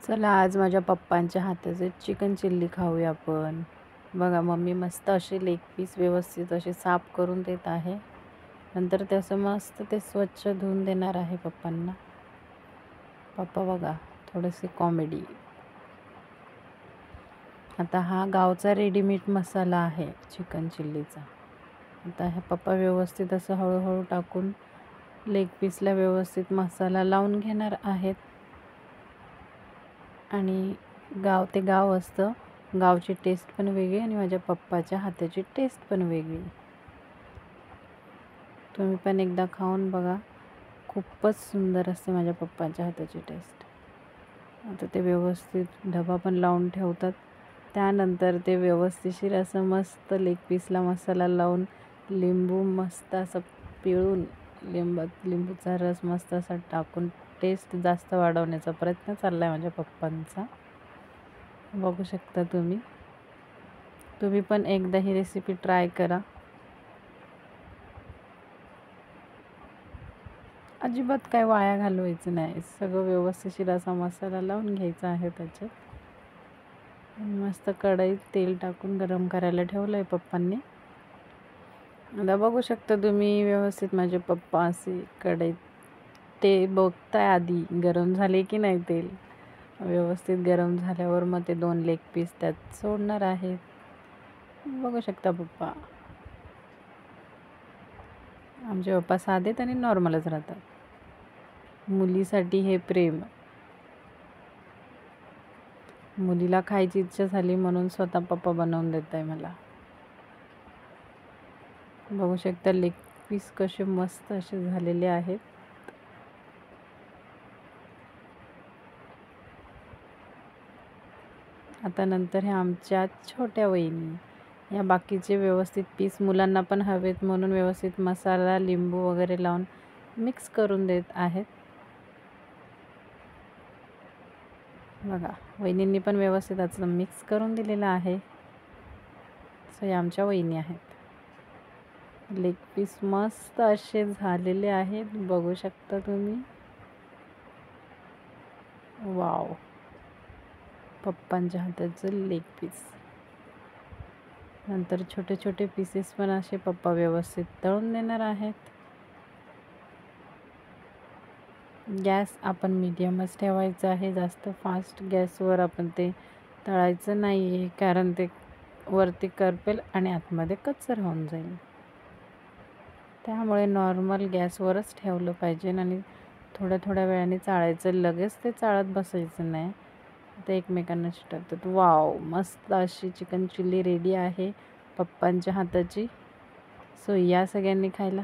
चला आज माझ्या पप्पांच्या हाताचे चिकन चिल्ली खाऊया आपण. बघा मम्मी मस्त असे लेग पीस व्यवस्थित असे साफ करून देत आहे. नंतर त्याचं मस्त ते स्वच्छ धुवून देणार आहे पप्पांना. पप्पा बघा थोडीशी कॉमेडी. आता हा गावचा रेडीमेड मसाला आहे चिकन चिल्लीचा. आता हे पप्पा व्यवस्थित असं हळूहळू टाकून लेग पीसला व्यवस्थित मसाला लावून घेणार आहेत. आणि गाव ते गाव असतं. गावची टेस्ट पण वेगळी आणि माझ्या पप्पाच्या हाताची टेस्ट पण वेगळी. तुम्ही पण एकदा खाऊन बघा. खूपच सुंदर असते माझ्या पप्पाच्या हाताची टेस्ट. आता ते व्यवस्थित डबा पण लावून ठेवतात. त्यानंतर ते व्यवस्थिशीर असं मस्त लेग पीसला मसाला लावून लिंबू मस्त असं पिळून लिंबूचा रस मस्त असा टाकून टेस्ट जास्त वाढवण्याचा प्रयत्न चालला आहे माझ्या पप्पांचा. बघू शकता तुम्ही पण एकदा ही रेसिपी ट्राय करा. अजिबात काय वाया घालवायचं नाही. सगळं व्यवस्थिशीर असा मसाला लावून घ्यायचा आहे त्याच्यात. मस्त कढईत तेल टाकून गरम करायला ठेवलं आहे पप्पांनी. आता बघू शकता तुम्ही व्यवस्थित माझे पप्पा असे कढईत ते बघताय आधी गरम झाले की नाही तेल. व्यवस्थित गरम झाल्यावर मग ते 2 लेग पीस त्यात सोडणार आहेत. बघू शकता पप्पा. आमचे पप्पा साधेत आणि नॉर्मलच राहतात. मुलीसाठी हे प्रेम. मुलीला खायची इच्छा झाली म्हणून स्वतः पप्पा बनवून देत आहे मला. बघू शकता लेग पीस कसे मस्त असे झालेले आहेत. आता नंतर हे आमच्या छोट्या वहिनी या बाकीचे व्यवस्थित पीस मुलांना पण हवेत म्हणून व्यवस्थित मसाला लिंबू वगैरे लावून मिक्स करून देत आहेत. बघा वहिनींनी पण व्यवस्थित असं मिक्स करून दिलेलं आहे. सो या आमच्या वहिनी आहेत. लेग पीस मस्त असे झालेले आहेत. बघू शकता तुम्ही. वाव, पप्पांच्या हाताचं लेग पीस. नंतर छोटे छोटे पीसेस पण असे पप्पा व्यवस्थित तळून देणार आहेत. गॅस आपण मीडियमच ठेवायचा आहे. जास्त फास्ट गॅसवर आपण ते तळायचं नाही आहे, कारण ते वरती करपेल आणि आतमध्ये कच्चं राहून जाईल. त्यामुळे नॉर्मल गॅसवरच ठेवलं पाहिजे आणि थोड्या वेळाने चाळायचं. लगेच ते चाळत बसायचं नाही. ते एकमेकांना चिटकतात. वाव, मस्त अशी चिकन चिल्ली रेडी आहे पप्पांच्या हाताची. सो या सगळ्यांनी खायला.